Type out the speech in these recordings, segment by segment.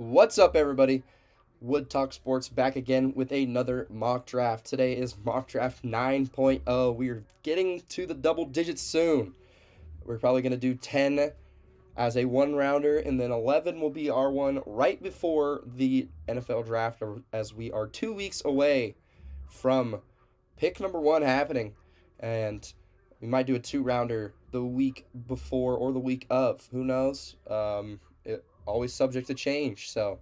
What's up, everybody? Wood Talk Sports back again with another mock draft. Today is mock draft 9.0. We are getting to the double digits soon. We're probably going to do 10 as a one rounder, and then 11 will be our one right before the NFL draft, as we are 2 weeks away from pick number one happening. And we might do a two rounder the week before or the week of. Who knows? It always subject to change. So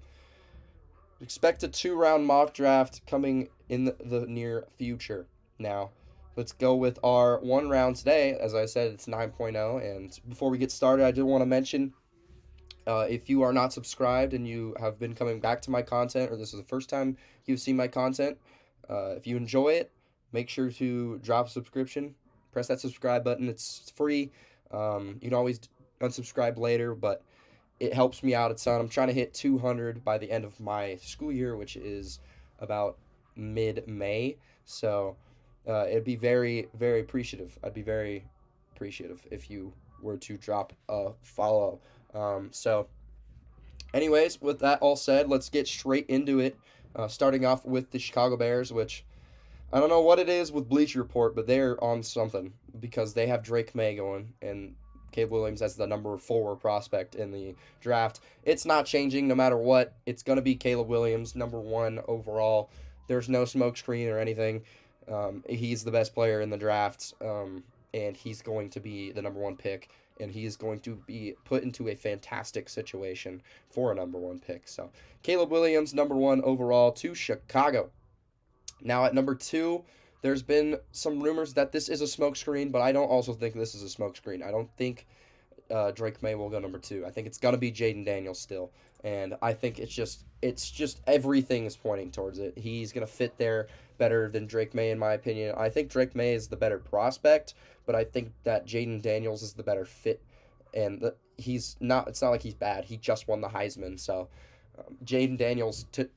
expect a two-round mock draft coming in the near future. Now, let's go with our one round today. As I said, it's 9.0. And before we get started, I did want to mention if you are not subscribed and you have been coming back to my content, or this is the first time you've seen my content, if you enjoy it, make sure to drop a subscription. Press that subscribe button. It's free. You can always unsubscribe later, but it helps me out a ton. I'm trying to hit 200 by the end of my school year, which is about mid-May. So it'd be very, very appreciative. I'd be very appreciative if you were to drop a follow. So, anyways, with that all said, let's get straight into it. Starting off with the Chicago Bears, which I don't know what it is with Bleacher Report, but they're on something because they have Drake May going, and Caleb Williams as the number 4 prospect in the draft. It's not changing no matter what. It's going to be Caleb Williams, number 1 overall. There's no smokescreen or anything. He's the best player in the draft, and he's going to be the number 1 pick, and he is going to be put into a fantastic situation for a number 1 pick. So Caleb Williams, number 1 overall to Chicago. Now at number 2, there's been some rumors that this is a smokescreen, but I don't also think this is a smokescreen. I don't think Drake May will go number 2. I think it's gonna be Jaden Daniels still, and I think it's just everything is pointing towards it. He's gonna fit there better than Drake May, in my opinion. I think Drake May is the better prospect, but I think that Jaden Daniels is the better fit, and he's not. It's not like he's bad. He just won the Heisman, so. Jaden Daniels to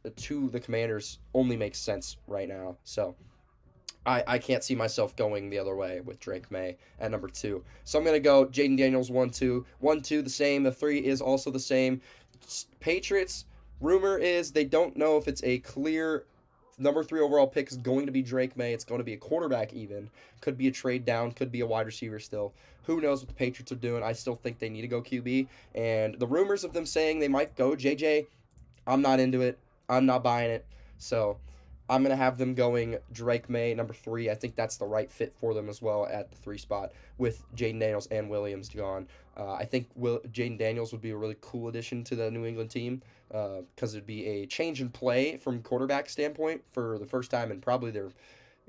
the Commanders only makes sense right now. So I can't see myself going the other way with Drake May at number 2. So I'm going to go Jaden Daniels 1 2. 1 2 the same. The 3 is also the same. Patriots, rumor is they don't know if it's a clear number 3 overall pick is going to be Drake May. It's going to be a quarterback even. Could be a trade down. Could be a wide receiver still. Who knows what the Patriots are doing. I still think they need to go QB. And the rumors of them saying they might go JJ, I'm not into it. I'm not buying it. So I'm going to have them going Drake May, number 3. I think that's the right fit for them as well at the 3 spot with Jaden Daniels and Williams gone. I think Jaden Daniels would be a really cool addition to the New England team because it'd be a change in play from quarterback standpoint for the first time in probably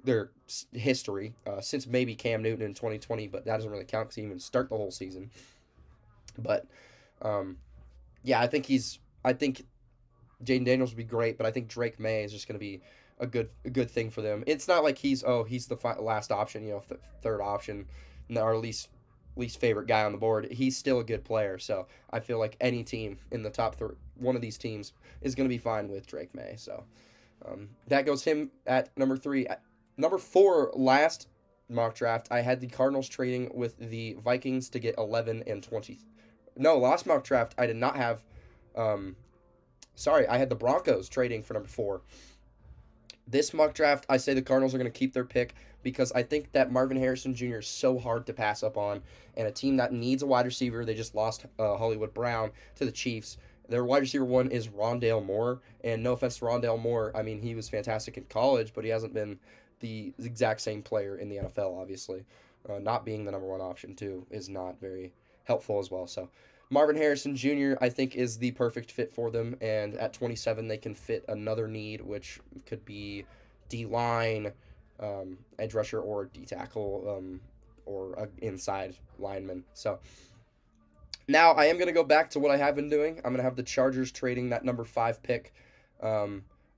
their history since maybe Cam Newton in 2020, but that doesn't really count because he didn't even start the whole season. But, yeah, I think Jaden Daniels would be great, but I think Drake May is just going to be a good thing for them. It's not like he's the last option, third option, our least favorite guy on the board. He's still a good player, so I feel like any team in the top one of these teams is going to be fine with Drake May. So that goes him at number 3. At number 4, last mock draft, I had the Cardinals trading with the Vikings to get 11 and 20. No, last mock draft I did not have. I had the Broncos trading for number 4. This mock draft, I say the Cardinals are going to keep their pick because I think that Marvin Harrison Jr. is so hard to pass up on, and a team that needs a wide receiver, they just lost Hollywood Brown to the Chiefs. Their wide receiver 1 is Rondale Moore, and no offense to Rondale Moore, I mean, he was fantastic in college, but he hasn't been the exact same player in the NFL, obviously. Not being the number 1 option, too, is not very helpful as well, so Marvin Harrison Jr., I think, is the perfect fit for them, and at 27, they can fit another need, which could be D-line, edge rusher, or D-tackle, or an inside lineman. So now I am going to go back to what I have been doing. I'm going to have the Chargers trading that number 5 pick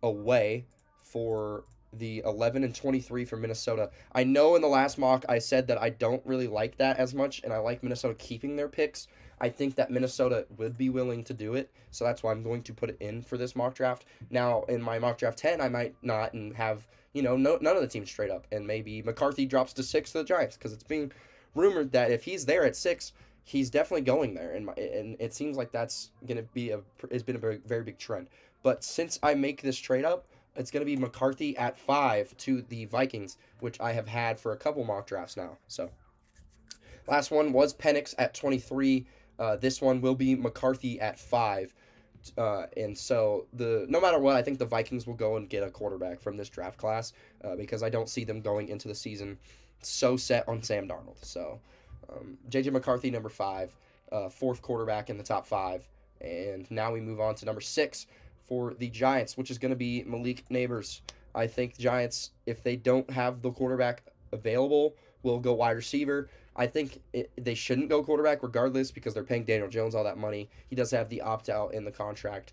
away for the 11 and 23 for Minnesota. I know in the last mock I said that I don't really like that as much, and I like Minnesota keeping their picks. I think that Minnesota would be willing to do it, so that's why I'm going to put it in for this mock draft. Now, in my mock draft 10, I might not and have, none of the teams straight up, and maybe McCarthy drops to 6 to the Giants, because it's being rumored that if he's there at 6, he's definitely going there, and it seems like that's gonna be it's been a very, very big trend. But since I make this trade up, it's gonna be McCarthy at 5 to the Vikings, which I have had for a couple mock drafts now. So last one was Penix at 23. This one will be McCarthy at 5. And so no matter what, I think the Vikings will go and get a quarterback from this draft class because I don't see them going into the season so set on Sam Darnold. So JJ McCarthy, number 5, fourth quarterback in the top 5. And now we move on to number 6 for the Giants, which is going to be Malik Neighbors. I think Giants, if they don't have the quarterback available, will go wide receiver. I think they shouldn't go quarterback regardless because they're paying Daniel Jones all that money. He does have the opt-out in the contract.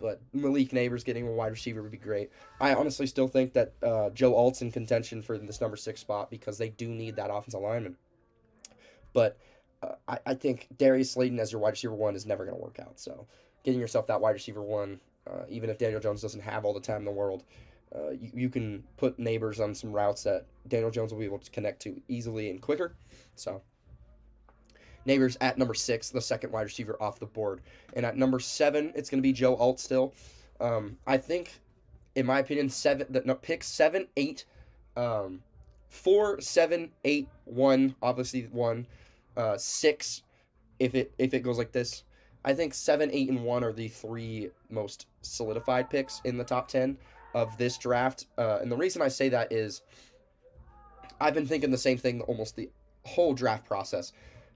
But Malik Neighbors getting a wide receiver would be great. I honestly still think that Joe Alt's in contention for this number 6 spot because they do need that offensive lineman. But I think Darius Slayton as your wide receiver 1 is never going to work out. So getting yourself that wide receiver 1, even if Daniel Jones doesn't have all the time in the world, you can put Neighbors on some routes that Daniel Jones will be able to connect to easily and quicker. So Neighbors at number 6, the second wide receiver off the board. And at number 7, it's going to be Joe Alt still. I think, in my opinion, pick 7, 8, 4, 7, 8, 1, obviously 1, 6, if it goes like this. I think 7, 8, and 1 are the 3 most solidified picks in the top 10 of this draft. And the reason I say that is I've been thinking the same thing almost the whole draft process.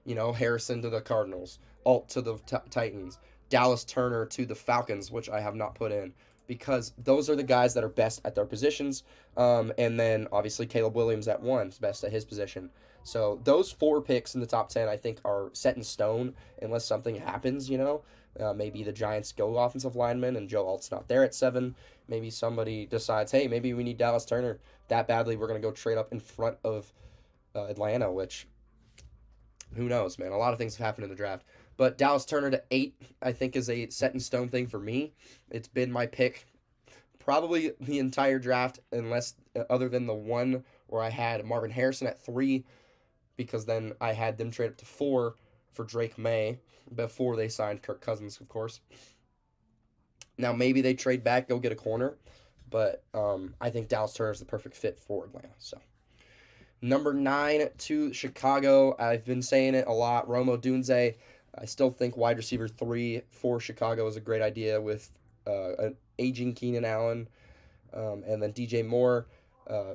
Harrison to the Cardinals, Alt to the Titans, Dallas Turner to the Falcons, which I have not put in, because those are the guys that are best at their positions. And then, obviously, Caleb Williams at 1 is best at his position. So those 4 picks in the top 10, I think, are set in stone unless something happens, maybe the Giants go offensive lineman and Joe Alt's not there at 7. Maybe somebody decides, hey, maybe we need Dallas Turner that badly. We're going to go trade up in front of Atlanta, which, who knows, man. A lot of things have happened in the draft. But Dallas Turner to 8, I think, is a set-in-stone thing for me. It's been my pick probably the entire draft, unless other than the one where I had Marvin Harrison at 3, because then I had them trade up to 4 for Drake May before they signed Kirk Cousins, of course. Now, maybe they trade back, go get a corner, but I think Dallas Turner is the perfect fit for Atlanta. So, number 9 to Chicago. I've been saying it a lot. Rome Odunze. I still think wide receiver 3 for Chicago is a great idea with an aging Keenan Allen and then DJ Moore.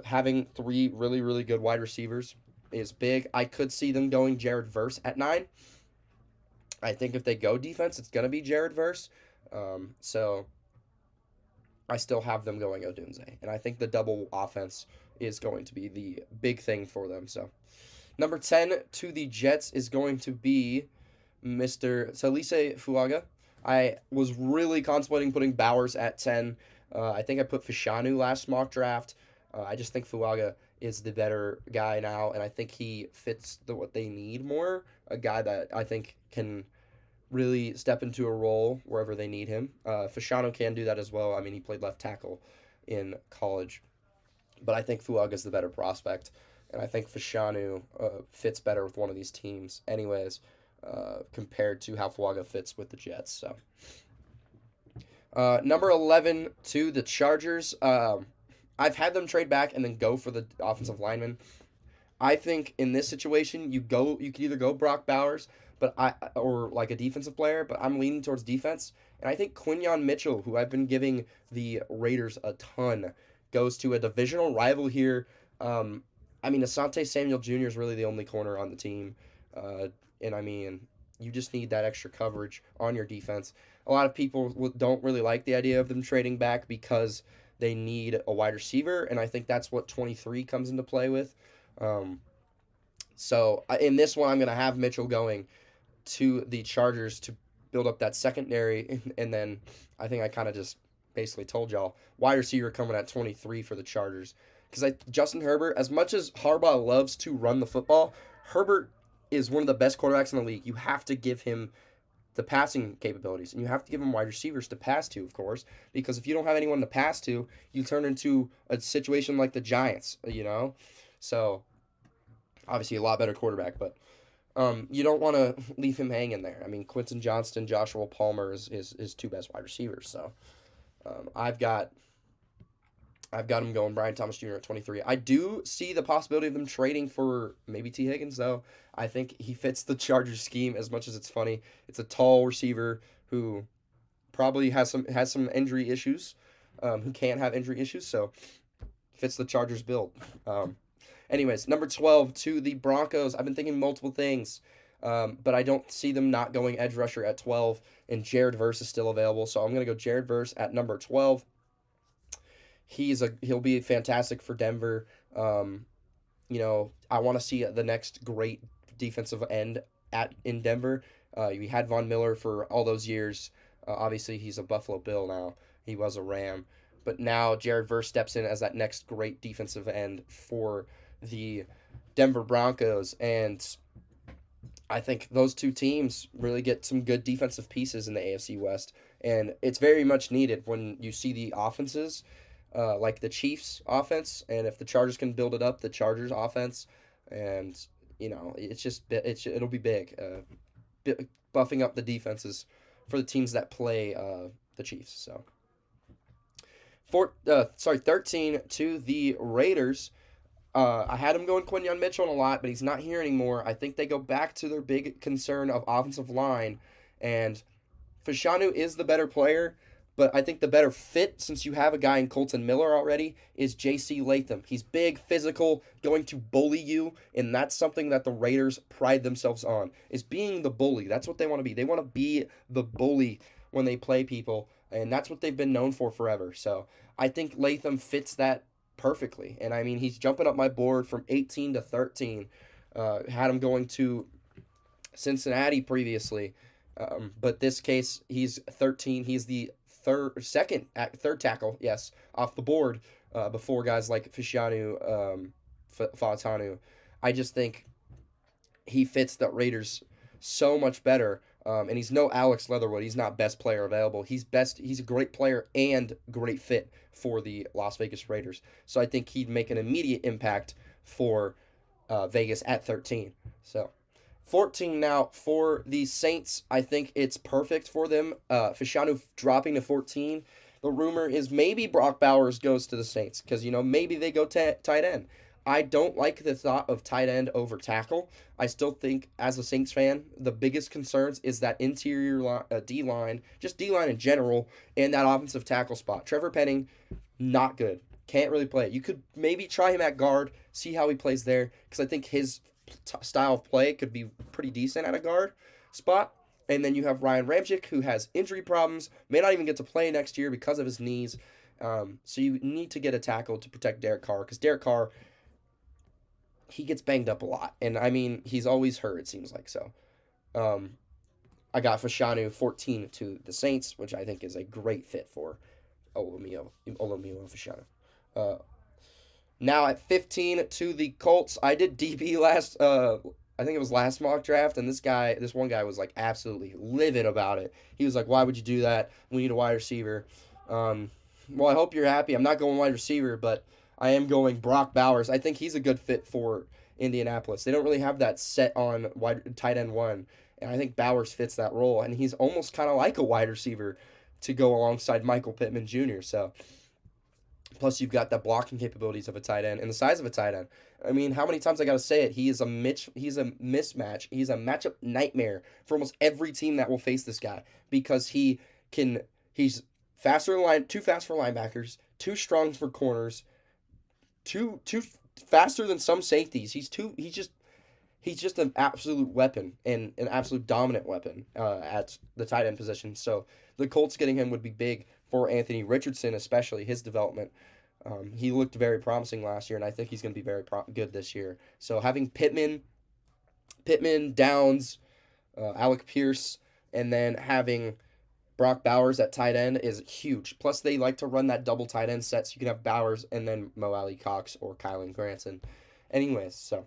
Having 3 really, really good wide receivers is big. I could see them going Jared Verse at 9. I think if they go defense, it's going to be Jared Verse. So I still have them going Odunze. And I think the double offense is going to be the big thing for them. So number 10 to the Jets is going to be Mr. Salise Fuaga. I was really contemplating putting Bowers at 10. I think I put Fashanu last mock draft. I just think Fuaga is the better guy now, and I think he fits what they need more. A guy that I think can really step into a role wherever they need him. Fashanu can do that as well. I mean, he played left tackle in college. But I think Fuaga is the better prospect, and I think Fashanu fits better with one of these teams anyways, compared to how Fuaga fits with the Jets. So, number 11 to the Chargers. I've had them trade back and then go for the offensive lineman. I think in this situation, you could either go Brock Bowers, or like a defensive player, but I'm leaning towards defense. And I think Quinyon Mitchell, who I've been giving the Raiders a ton, goes to a divisional rival here. Asante Samuel Jr. is really the only corner on the team. And I mean, you just need that extra coverage on your defense. A lot of people don't really like the idea of them trading back because they need a wide receiver, and I think that's what 23 comes into play with. So in this one, I'm going to have Mitchell going to the Chargers to build up that secondary, and then I think I kind of just basically told y'all, wide receiver coming at 23 for the Chargers. Because Justin Herbert, as much as Harbaugh loves to run the football, Herbert is one of the best quarterbacks in the league. You have to give him the passing capabilities, and you have to give him wide receivers to pass to, of course, because if you don't have anyone to pass to, you turn into a situation like the Giants, So, obviously a lot better quarterback, but You don't want to leave him hanging there. I mean, Quentin Johnston, Joshua Palmer is two best wide receivers. So um, I've got I've got him going Brian Thomas Jr. at 23. I do see the possibility of them trading for maybe T. Higgins, though. I think he fits the Chargers scheme as much as it's funny. It's a tall receiver who probably has some injury issues, who can't have injury issues, so fits the Chargers build. Um, Anyways, number 12 to the Broncos. I've been thinking multiple things, but I don't see them not going edge rusher at 12, and Jared Verse is still available, so I'm going to go Jared Verse at number 12. He'll be fantastic for Denver. I want to see the next great defensive end in Denver. We had Von Miller for all those years. Obviously, he's a Buffalo Bill now. He was a Ram, but now Jared Verse steps in as that next great defensive end for the Denver Broncos, and I think those two teams really get some good defensive pieces in the AFC West, and it's very much needed when you see the offenses, like the Chiefs' offense, and if the Chargers can build it up, the Chargers' offense, and it'll be big, buffing up the defenses for the teams that play the Chiefs. So, 13 to the Raiders. I had him going Quinyon Mitchell a lot, but he's not here anymore. I think they go back to their big concern of offensive line, and Fashanu is the better player, but I think the better fit, since you have a guy in Colton Miller already, is J.C. Latham. He's big, physical, going to bully you, and that's something that the Raiders pride themselves on, is being the bully. That's what they want to be. They want to be the bully when they play people, and that's what they've been known for forever. So I think Latham fits that perfectly. And I mean, he's jumping up my board from 18 to 13. Had him going to Cincinnati previously. But this case, he's 13. He's the third tackle, yes, off the board, before guys like Fashanu, Fatanu. I just think he fits the Raiders so much better. And he's no Alex Leatherwood. He's not best player available. He's a great player and great fit for the Las Vegas Raiders. So I think he'd make an immediate impact for Vegas at 13. So 14 now for the Saints. I think it's perfect for them. Fashanu dropping to 14. The rumor is maybe Brock Bowers goes to the Saints because, maybe they go tight end. I don't like the thought of tight end over tackle. I still think, as a Saints fan, the biggest concerns is that interior D-line, just D-line in general, and that offensive tackle spot. Trevor Penning, not good. Can't really play. You could maybe try him at guard, see how he plays there, because I think his style of play could be pretty decent at a guard spot. And then you have Ryan Ramczyk, who has injury problems, may not even get to play next year because of his knees. So you need to get a tackle to protect Derek Carr, because Derek Carr, he gets banged up a lot. And, I mean, he's always hurt, it seems like. So I got Fashanu 14 to the Saints, which I think is a great fit for Olumio Fashanu. Now at 15 to the Colts. I did DB last, I think it was last mock draft, and this one guy was like absolutely livid about it. He was like, "Why would you do that? We need a wide receiver." Well, I hope you're happy. I'm not going wide receiver, but I am going Brock Bowers. I think he's a good fit for Indianapolis. They don't really have that set on tight end one, and I think Bowers fits that role, and he's almost kind of like a wide receiver to go alongside Michael Pittman Jr. So, plus you've got the blocking capabilities of a tight end and the size of a tight end. I mean, how many times I gotta say it? He's a mismatch. He's a matchup nightmare for almost every team that will face this guy, because he's too fast for linebackers, too strong for corners, too faster than some safeties. He's just an absolute weapon, and an absolute dominant weapon at the tight end position. So the Colts getting him would be big for Anthony Richardson, especially his development. He looked very promising last year, and I think he's going to be very good this year. So having Pittman, Downs, Alec Pierce, and then having Brock Bowers at tight end is huge. Plus, they like to run that double tight end set, so you can have Bowers and then Mo Alley Cox or Kylan Granson. Anyways, so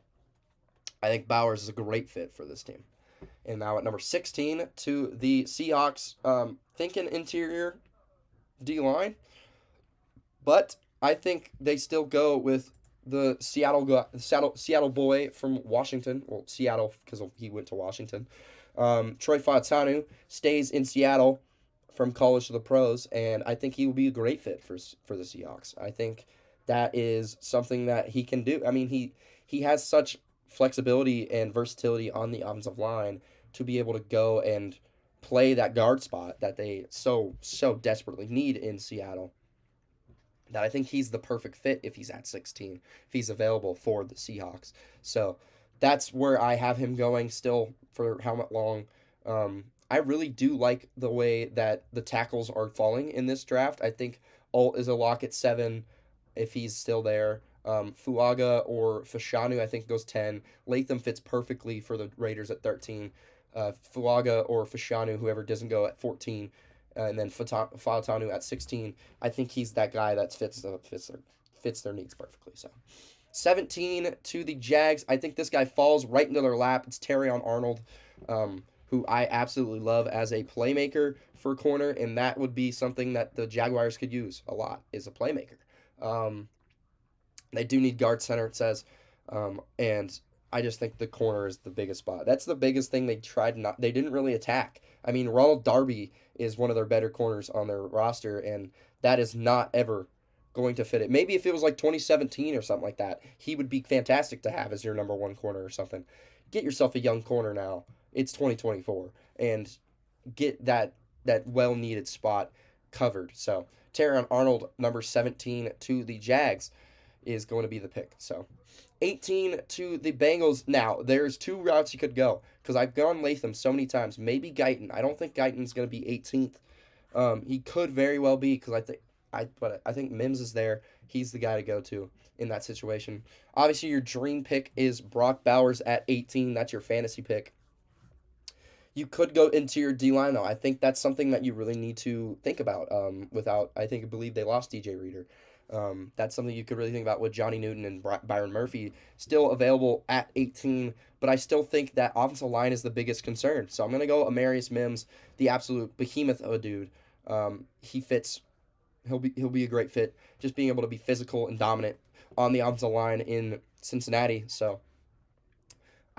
I think Bowers is a great fit for this team. And now at number 16 to the Seahawks, thinking interior D-line, but I think they still go with the Seattle boy from Washington. Well, Seattle because he went to Washington. Troy Fautanu stays in Seattle from college to the pros, and I think he will be a great fit for the Seahawks. I think that is something that he can do. I mean, he has such flexibility and versatility on the offensive line to be able to go and play that guard spot that they so desperately need in Seattle. That I think he's the perfect fit if he's at 16, if he's available for the Seahawks. So that's where I have him going still for how much long. I really do like the way that the tackles are falling in this draft. I think Alt is a lock at 7 if he's still there. Fuaga or Fashanu, I think, goes 10. Latham fits perfectly for the Raiders at 13. Fuaga or Fashanu, whoever doesn't go at 14. And then Fautanu at 16. I think he's that guy that fits their needs perfectly. So 17 to the Jags. I think this guy falls right into their lap. It's Terrion Arnold, who I absolutely love as a playmaker for corner, and that would be something that the Jaguars could use a lot, is a playmaker. They do need guard center, it says, and I just think the corner is the biggest spot. That's the biggest thing they didn't really attack. I mean, Ronald Darby is one of their better corners on their roster, and that is not ever going to fit it. Maybe if it was like 2017 or something like that, he would be fantastic to have as your number one corner or something. Get yourself a young corner now. It's 2024, and get that well-needed spot covered. So, Terrion Arnold, number 17 to the Jags, is going to be the pick. So, 18 to the Bengals. Now, there's two routes you could go because I've gone Latham so many times. Maybe Guyton. I don't think Guyton's going to be 18th. He could very well be because I think Mims is there. He's the guy to go to in that situation. Obviously, your dream pick is Brock Bowers at 18. That's your fantasy pick. You could go interior D-line, though. I think that's something that you really need to think about. I believe they lost DJ Reader. That's something you could really think about with Johnny Newton and Byron Murphy still available at 18, but I still think that offensive line is the biggest concern. So I'm going to go Amarius Mims, the absolute behemoth of a dude. He fits. He'll be a great fit, just being able to be physical and dominant on the offensive line in Cincinnati. So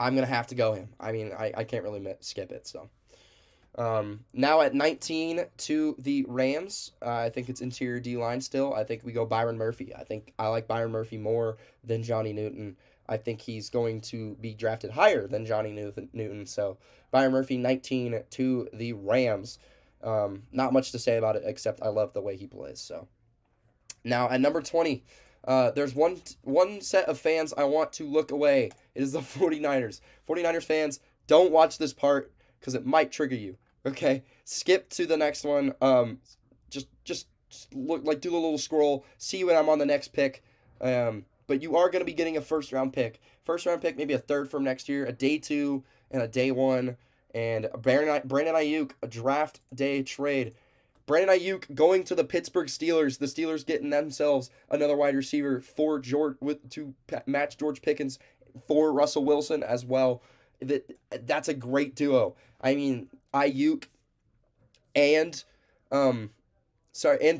I'm going to have to go him. I mean, I can't really skip it, so. Now at 19 to the Rams, I think it's interior D-line still. I think we go Byron Murphy. I think I like Byron Murphy more than Johnny Newton. I think he's going to be drafted higher than Johnny Newton. So Byron Murphy, 19 to the Rams. Not much to say about it except I love the way he plays. So now at number 20, there's one set of fans I want to look away. It is the 49ers. 49ers fans, don't watch this part because it might trigger you. Okay, skip to the next one. Just look, like, do a little scroll, see when I'm on the next pick. But you are going to be getting a first round pick, maybe a third from next year, a day 2 and a day 1, and Brandon Aiyuk, a draft day trade. Brandon Aiyuk going to the Pittsburgh Steelers. The Steelers getting themselves another wide receiver to match George Pickens for Russell Wilson as well. That's a great duo. I mean, Aiyuk and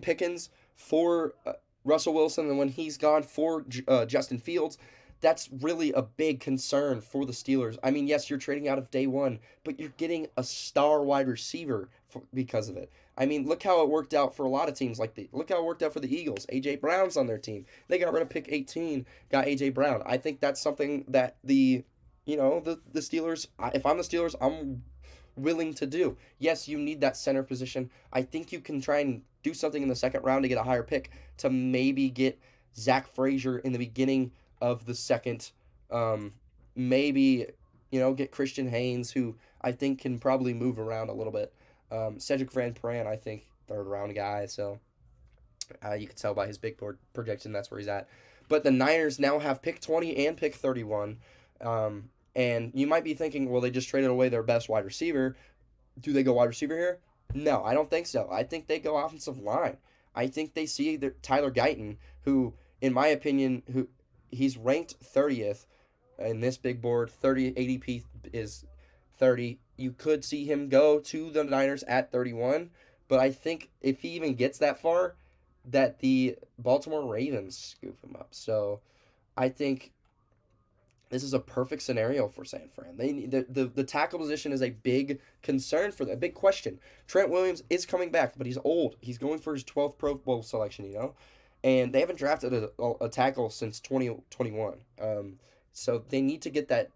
Pickens for Russell Wilson, and when he's gone for Justin Fields, that's really a big concern for the Steelers. I mean, yes, you're trading out of day 1, but you're getting a star wide receiver because of it. I mean, look how it worked out for a lot of teams. Look how it worked out for the Eagles. A.J. Brown's on their team. They got rid of pick 18, got A.J. Brown. I think that's something that the Steelers, if I'm the Steelers, I'm willing to do. Yes, you need that center position. I think you can try and do something in the second round to get a higher pick to maybe get Zach Frazier in the beginning of the second. Maybe, get Christian Haynes, who I think can probably move around a little bit. Cedric Van Pran, I think, third round guy, so you can tell by his big board projection that's where he's at. But the Niners now have pick 20 and pick 31. And you might be thinking, well, they just traded away their best wide receiver. Do they go wide receiver here? No, I don't think so. I think they go offensive line. I think they see Tyler Guyton, who, in my opinion, he's ranked 30th in this big board. 30 ADP is 30. You could see him go to the Niners at 31, but I think if he even gets that far, that the Baltimore Ravens scoop him up. So I think this is a perfect scenario for San Fran. They need the tackle position is a big concern for them, a big question. Trent Williams is coming back, but he's old. He's going for his 12th Pro Bowl selection, and they haven't drafted a tackle since 2021. So they need to get that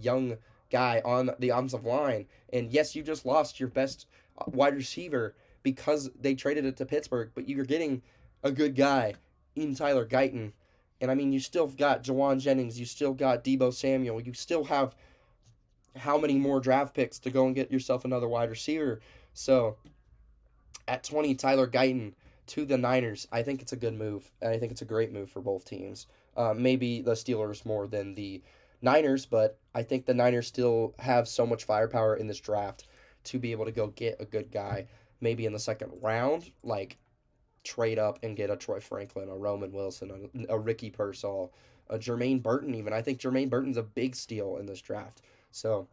young guy on the offensive line. And yes, you just lost your best wide receiver because they traded it to Pittsburgh, but you're getting a good guy in Tyler Guyton. And I mean, you still got Jawan Jennings, you still got Debo Samuel, you still have how many more draft picks to go and get yourself another wide receiver. So at 20, Tyler Guyton to the Niners, I think it's a good move. And I think it's a great move for both teams. Maybe the Steelers more than the Niners, but I think the Niners still have so much firepower in this draft to be able to go get a good guy, maybe in the second round, like trade up and get a Troy Franklin, a Roman Wilson, a Ricky Pearsall, a Jermaine Burton even. I think Jermaine Burton's a big steal in this draft. So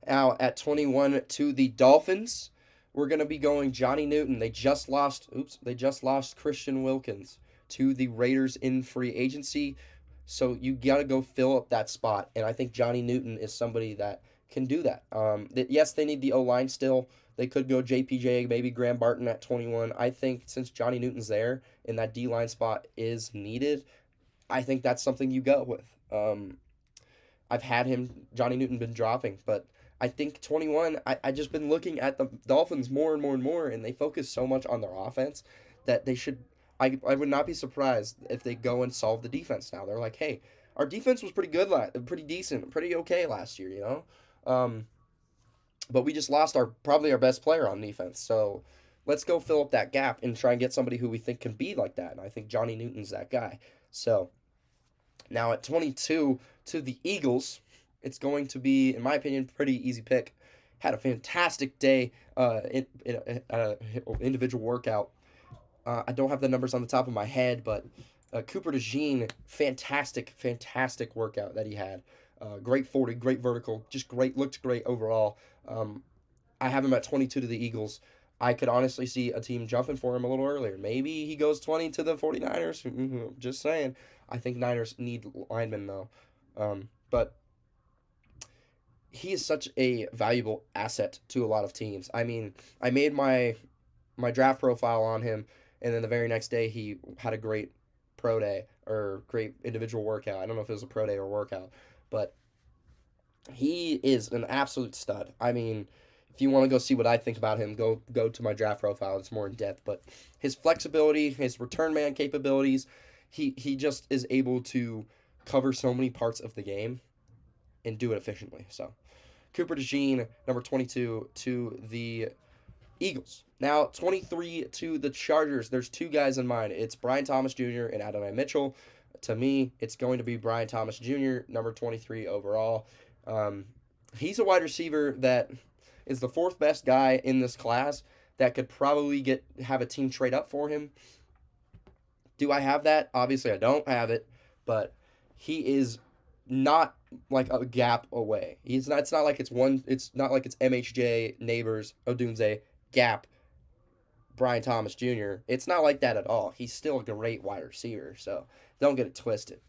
now at 21 to the Dolphins, we're going to be going Johnny Newton. They just lost Christian Wilkins to the Raiders in free agency. So you got to go fill up that spot. And I think Johnny Newton is somebody that can do that. Yes, they need the O-line still. They could go JPJ, maybe Graham Barton at 21. I think since Johnny Newton's there and that D-line spot is needed, I think that's something you go with. I've had Johnny Newton, been dropping, but I think 21, I just been looking at the Dolphins more and more and more, and they focus so much on their offense that they should, I would not be surprised if they go and solve the defense now. They're like, hey, our defense was pretty good, pretty decent, pretty okay last year, but we just lost probably our best player on defense. So let's go fill up that gap and try and get somebody who we think can be like that. And I think Johnny Newton's that guy. So now at 22 to the Eagles, it's going to be, in my opinion, pretty easy pick. Had a fantastic day in an individual workout. I don't have the numbers on the top of my head, but Cooper DeJean, fantastic workout that he had. Great 40, great vertical, just great, looked great overall. I have him at 22 to the Eagles. I could honestly see a team jumping for him a little earlier. Maybe he goes 20 to the 49ers. Just saying. I think Niners need linemen, though. But he is such a valuable asset to a lot of teams. I mean, I made my draft profile on him, and then the very next day he had a great pro day or great individual workout. I don't know if it was a pro day or workout, but he is an absolute stud. I mean, if you want to go see what I think about him, go to my draft profile. It's more in depth, but his flexibility, his return man capabilities, he just is able to cover so many parts of the game and do it efficiently. So, Cooper DeJean, number 22 to the Eagles. Now, 23 to the Chargers. There's two guys in mind. It's Brian Thomas Jr. and Adonai Mitchell. To me, it's going to be Brian Thomas Jr., number 23 overall. He's a wide receiver that is the fourth best guy in this class that could probably have a team trade up for him. Do I have that? Obviously, I don't have it, but he is not like a gap away. It's not like it's MHJ, Neighbors, Odunze, gap, Brian Thomas Jr. It's not like that at all. He's still a great wide receiver, so don't get it twisted.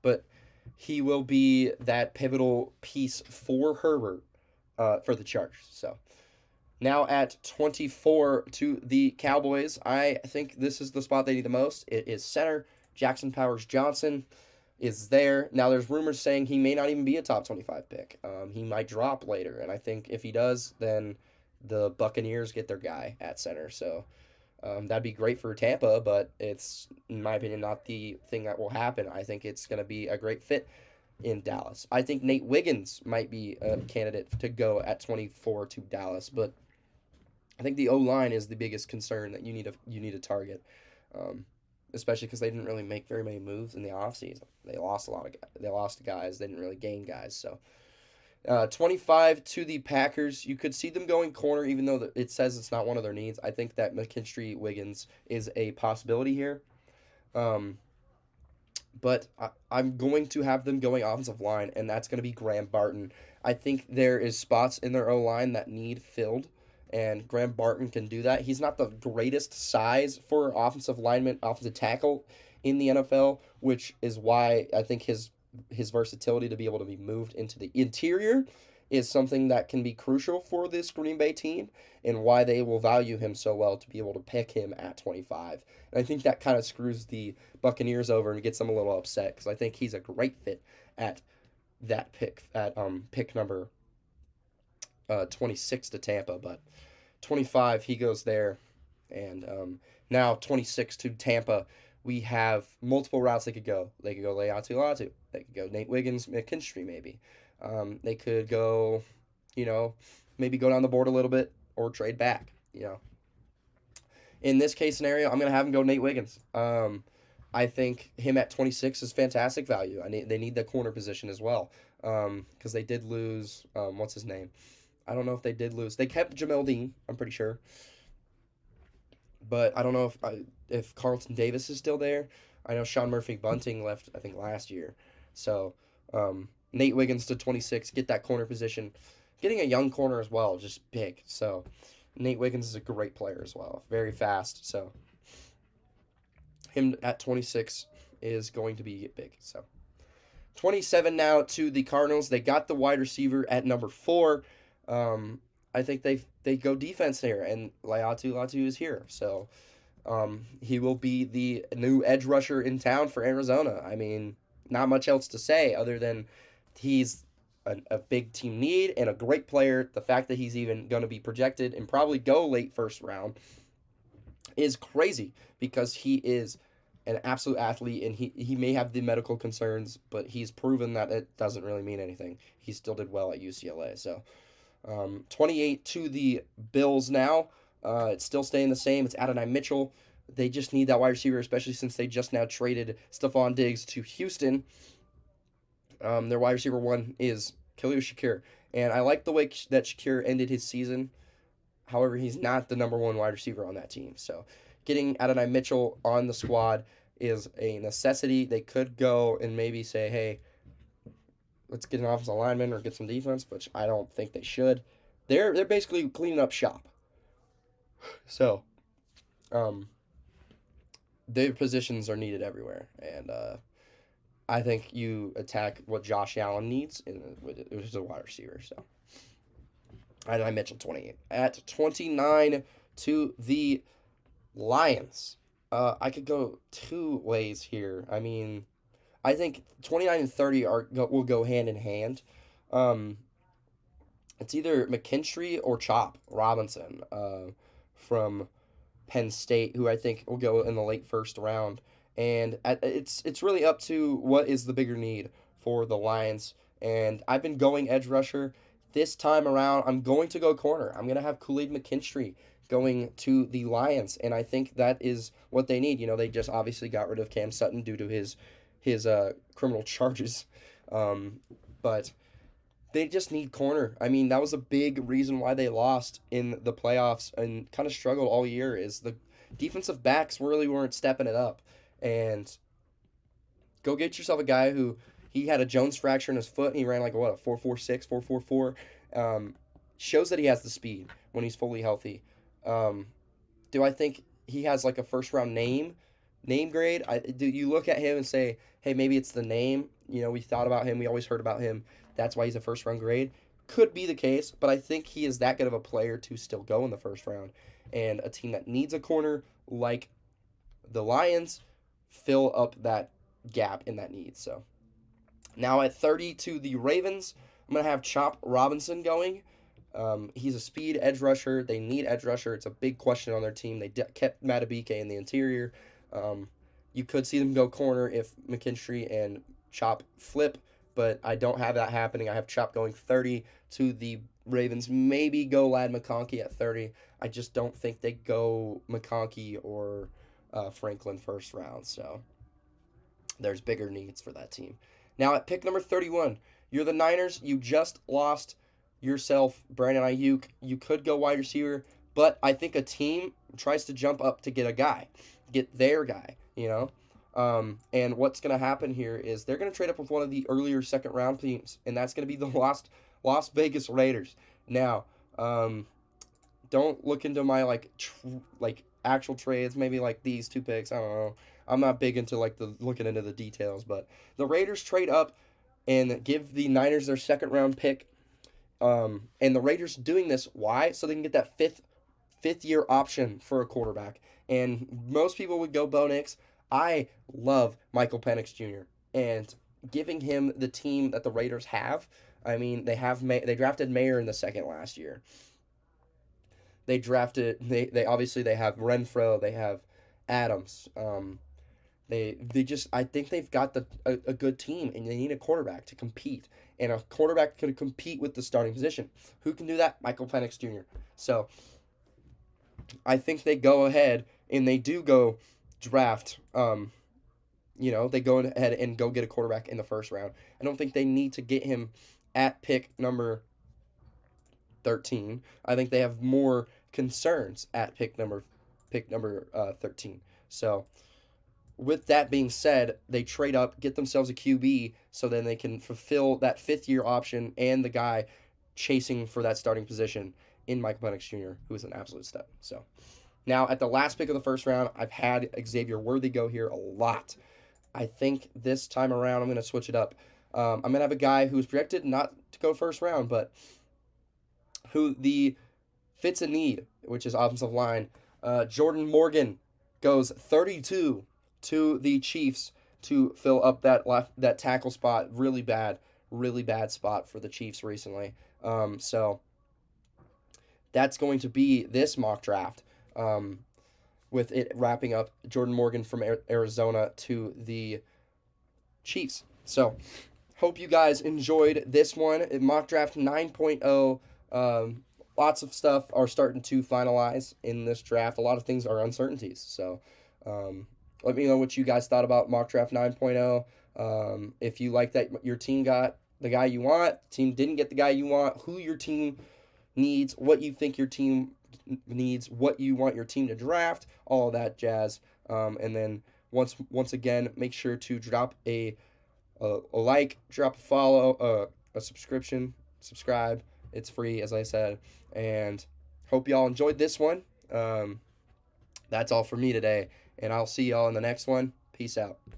But he will be that pivotal piece for Herbert for the Chargers. So now at 24 to the Cowboys, I think this is the spot they need the most. It is center. Jackson Powers Johnson is there. Now there's rumors saying he may not even be a top 25 pick. He might drop later, and I think if he does, then the Buccaneers get their guy at center. So that'd be great for Tampa, but it's, in my opinion, not the thing that will happen. I think it's going to be a great fit in Dallas. I think Nate Wiggins might be a candidate to go at 24 to Dallas, but I think the O-line is the biggest concern that you need to target, especially because they didn't really make very many moves in the offseason. They lost guys. They didn't really gain guys. So 25 to the Packers. You could see them going corner, even though it says it's not one of their needs. I think that McKinstry Wiggins is a possibility here. But I'm going to have them going offensive line, and that's going to be Graham Barton. I think there is spots in their O-line that need filled, and Graham Barton can do that. He's not the greatest size for offensive lineman, offensive tackle in the NFL, which is why I think his versatility to be able to be moved into the interior is something that can be crucial for this Green Bay team and why they will value him so well to be able to pick him at 25. And I think that kind of screws the Buccaneers over and gets them a little upset because I think he's a great fit at that pick number 26 to Tampa, but 25 he goes there, and now 26 to Tampa. We have multiple routes they could go. They could go Leatu Latu. They could go Nate Wiggins, McKinstry maybe. They could go, maybe go down the board a little bit or trade back. In this case scenario, I'm gonna have him go Nate Wiggins. I think him at 26 is fantastic value. They need the corner position as well because they did lose. What's his name? I don't know if they did lose. They kept Jamel Dean, I'm pretty sure, but I don't know if Carlton Davis is still there. I know Sean Murphy Bunting left, I think, last year. So Nate Wiggins to 26, get that corner position. Getting a young corner as well, just big. So Nate Wiggins is a great player as well, very fast. So him at 26 is going to be big. So 27 now to the Cardinals. They got the wide receiver at number 4. I think they go defense here, and Latu is here. So he will be the new edge rusher in town for Arizona. I mean, not much else to say other than he's a big team need and a great player. The fact that he's even going to be projected and probably go late first round is crazy because he is an absolute athlete, and he may have the medical concerns, but he's proven that it doesn't really mean anything. He still did well at UCLA. So 28 to the Bills now. It's still staying the same. It's Adonai Mitchell. They just need that wide receiver, especially since they just now traded Stephon Diggs to Houston. Their wide receiver 1 is Khalil Shakir. And I like the way that Shakir ended his season. However, he's not the number 1 wide receiver on that team. So getting Adonai Mitchell on the squad is a necessity. They could go and maybe say, hey, let's get an offensive lineman or get some defense, which I don't think they should. They're basically cleaning up shop. So, their positions are needed everywhere, and I think you attack what Josh Allen needs, which is a wide receiver. So, I mentioned 28 at 29 to the Lions. I could go 2 ways here. I mean, I think 29 and 30 will go hand in hand. It's either McKinstry or Chop Robinson from Penn State, who I think will go in the late first round. And it's really up to what is the bigger need for the Lions. And I've been going edge rusher. This time around, I'm going to go corner. I'm going to have Kool-Aid McKinstry going to the Lions, and I think that is what they need. They just obviously got rid of Cam Sutton due to his criminal charges, but they just need corner. I mean, that was a big reason why they lost in the playoffs and kind of struggled all year, is the defensive backs really weren't stepping it up. And go get yourself a guy who, he had a Jones fracture in his foot, and he ran like a 4.46, 4.44. Shows that he has the speed when he's fully healthy. Do I think he has like a first round name grade? Do you look at him and say, hey, maybe it's the name? We thought about him. We always heard about him. That's why he's a first round grade. Could be the case, but I think he is that good of a player to still go in the first round. And a team that needs a corner like the Lions fill up that gap in that need. So now at 30 to the Ravens, I'm going to have Chop Robinson going. He's a speed edge rusher. They need edge rusher. It's a big question on their team. They kept Matabike in the interior. You could see them go corner if McKinstry and Chop flip, but I don't have that happening. I have Chop going 30 to the Ravens. Maybe go Lad McConkey at 30. I just don't think they go McConkey or Franklin first round. So there's bigger needs for that team. Now at pick number 31, you're the Niners. You just lost yourself Brandon Aiyuk. You could go wide receiver, but I think a team tries to jump up to get their guy, and what's going to happen here is they're going to trade up with one of the earlier second round teams, and that's going to be the Las Vegas Raiders. Now, don't look into my like actual trades. Maybe like these two picks. I don't know. I'm not big into like the looking into the details, but the Raiders trade up and give the Niners their second round pick. And the Raiders doing this, why? So they can get that fifth year option for a quarterback. And most people would go Bo Nix. I love Michael Penix Jr. and giving him the team that the Raiders have. I mean, they drafted Mayer in the second last year. They obviously they have Renfro, they have Adams. They just I think they've got a good team, and they need a quarterback to compete, and a quarterback can compete with the starting position. Who can do that? Michael Penix Jr. So I think they go ahead and they do go draft. They go ahead and go get a quarterback in the first round. I don't think they need to get him at pick number 13. I think they have more concerns at pick number 13. So with that being said, they trade up, get themselves a QB, so then they can fulfill that fifth year option and the guy chasing for that starting position in Michael Penix Jr., who is an absolute stud. So now at the last pick of the first round, I've had Xavier Worthy go here a lot. I think this time around I'm going to switch it up. I'm going to have a guy who's projected not to go first round, but who the fits a need, which is offensive line. Jordan Morgan goes 32 to the Chiefs to fill up that tackle spot. Really bad spot for the Chiefs recently. So that's going to be this mock draft. With it wrapping up Jordan Morgan from Arizona to the Chiefs. So hope you guys enjoyed this one. Mock draft 9.0. Lots of stuff are starting to finalize in this draft. A lot of things are uncertainties. So let me know what you guys thought about mock draft 9.0. If you like that your team got the guy you want, team didn't get the guy you want, who your team needs, what you think your team needs, what you want your team to draft, all of that jazz. And then once again, make sure to drop a like, drop a follow, a subscribe. It's free, as I said. And hope y'all enjoyed this one. That's all for me today. And I'll see y'all in the next one. Peace out.